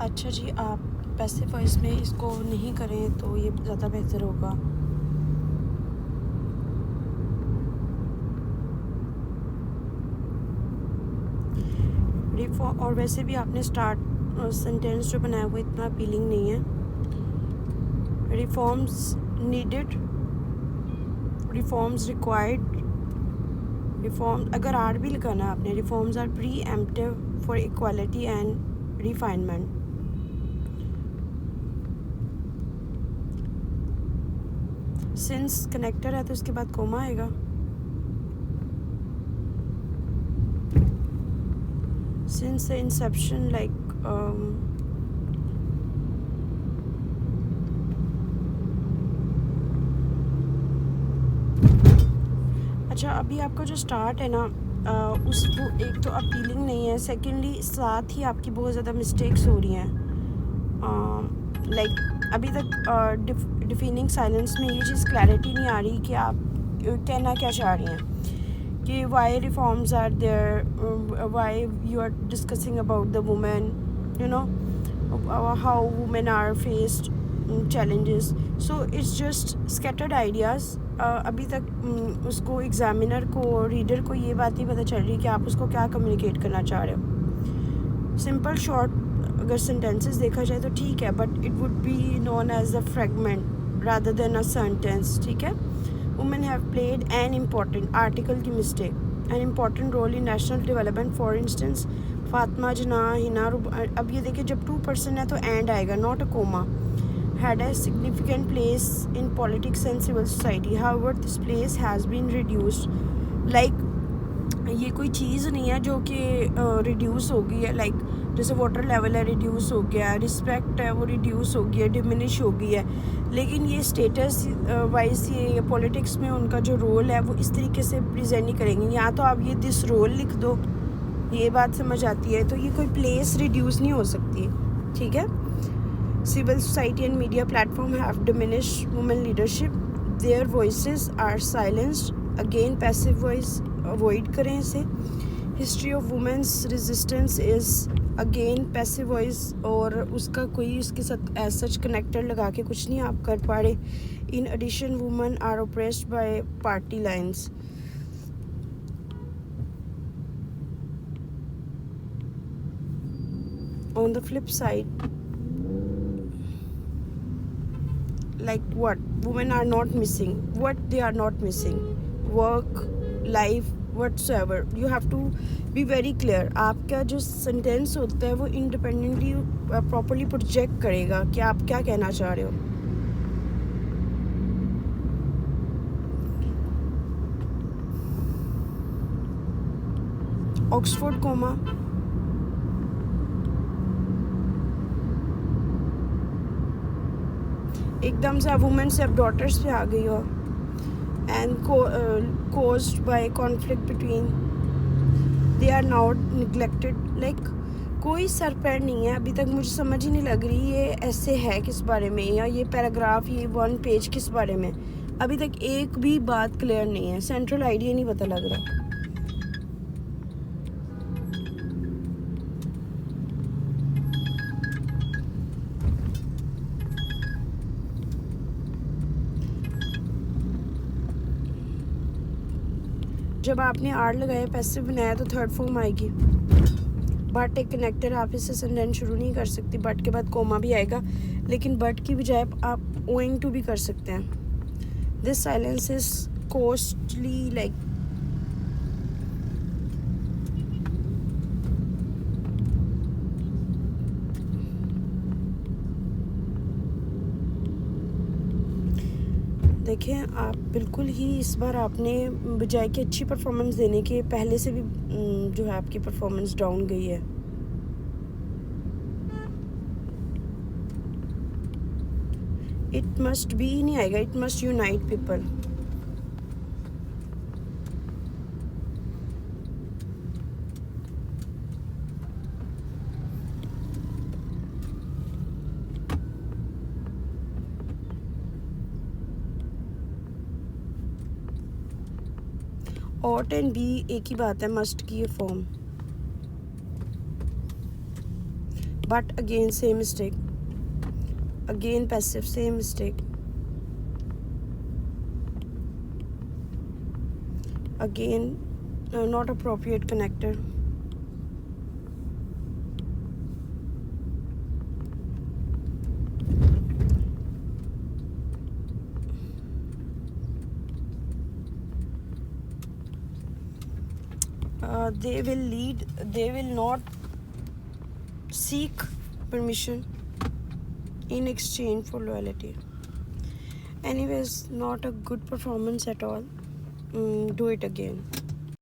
अच्छा जी, आप passive voice में इसको नहीं करें तो ये ज़्यादा बेहतर होगा। और वैसे भी आपने स्टार्ट सेंटेंस जो बनाया वो इतना अपीलिंग नहीं है। Reforms needed, reforms required, reform अगर आर भी लगाना है आपने, reforms are preemptive for equality and refinement. Since connector है तो इसके बाद कोमा आएगा। सिंस द इंसेप्शन अच्छा, अभी आपका जो स्टार्ट है ना उस वो एक तो अपीलिंग नहीं है, सेकेंडली साथ ही आपकी बहुत ज़्यादा मिस्टेक्स हो रही हैं। अभी तक डिफाइनिंग साइलेंस में ये चीज़ क्लैरिटी नहीं आ रही कि आप कहना क्या चाह रही हैं, कि why reforms are there, why you are discussing about the women, you know how women are faced challenges. So it's just scattered ideas. अभी तक उसको एग्जामिनर को, रीडर को ये बात नहीं पता चल रही कि आप उसको क्या कम्युनिकेट करना चाह रहे हो। सिंपल शॉर्ट अगर सेंटेंसेस देखा जाए तो ठीक है, but it would be known as a fragment rather than a sentence. ठीक है। Women have played an important, article की mistake, an important role in national development. For instance Fatima, Jana, Hina. अब ये देखिए, जब 2% है तो एंड आएगा, not a comma. Had a significant place in politics and civil society. However, this place has been reduced. Like ये कोई चीज़ नहीं है जो कि रिड्यूस हो गई है। लाइक जैसे वाटर लेवल है, रिड्यूस हो गया है, रिस्पेक्ट है वो रिड्यूस हो गई है, डिमिनिश हो गई है। लेकिन ये स्टेटस वाइज ये पॉलिटिक्स में उनका जो रोल है वो इस तरीके से प्रेजेंट नहीं करेंगे। या तो आप ये दिस रोल लिख दो, ये बात समझ आती है, तो ये कोई प्लेस रिड्यूस नहीं हो सकती। ठीक है। Civil society and media platform have diminished women leadership. Their voices are silenced. Again, passive voice avoid करें इसे। History of women's resistance is again passive voice, और उसका कोई उसके साथ as such connector लगा के कुछ नहीं आप कर पा रहे। In addition, women are oppressed by party lines. On the flip side, like what women are not missing, what they are not missing, work, life, whatsoever. You have to be very clear. आपका जो sentence होता है वो independently properly project करेगा कि आप क्या कहना चाह रहे हो। ऑक्सफोर्ड कोमा, एकदम से वुमेन से अब डॉटर्स पे आ गई हो। And caused by conflict between, they are now neglected. like कोई सर पैर नहीं है। अभी तक मुझे समझ ही नहीं लग रही ये ऐसे है किस बारे में, या ये पैराग्राफ, ये 1 पेज किस बारे में। अभी तक एक भी बात क्लियर नहीं है, सेंट्रल आइडिया नहीं पता लग रहा। जब आपने आर लगाया, पैसिव बनाया, तो थर्ड फॉर्म आएगी। बट एक कनेक्टर, आप इससे सेंटेंस शुरू नहीं कर सकती। बट के बाद कोमा भी आएगा, लेकिन बट की बजाय आप ओइंग टू भी कर सकते हैं। This silence is costly. Like देखें, आप बिल्कुल ही इस बार आपने बजाय कि अच्छी परफॉर्मेंस देने के, पहले से भी जो है आपकी परफॉर्मेंस डाउन गई है। इट मस्ट बी नहीं आएगा, it must unite people. Ought and be एक ही बात है, मस्ट की ये form. but again same mistake, again passive, same mistake, again not appropriate connector, they will not seek permission in exchange for loyalty. Anyways, not a good performance at all. Do it again.